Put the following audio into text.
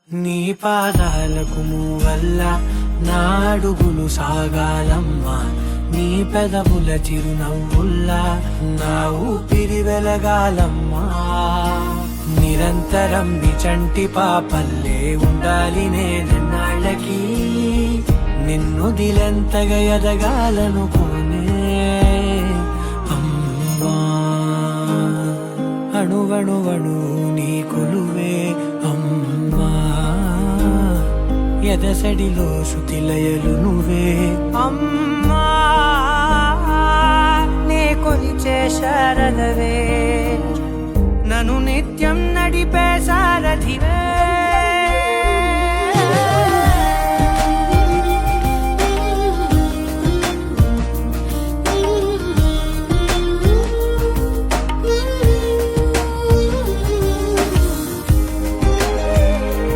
నీ పాదాలకు వల్ల నా అడుగులు సాగాలమ్మా, నీ పెదవుల చిరునవ్వుల్లా నా ఊపిరి వెలగాలమ్మా. నిరంతరం నీ చంటి పాపల్లే ఉండాలి నేనెన్నాళ్ళకి, నిన్ను దిలెంతగా ఎదగాలనుకోనే అమ్మా. అణువణువణు నీ కొలువే అమ్మా, ఎదసడిలో శృతిలయలు నువ్వే అమ్మా. నే కొలిచే శారదవే, నన్ను నిత్యం నడిపే సారథివే.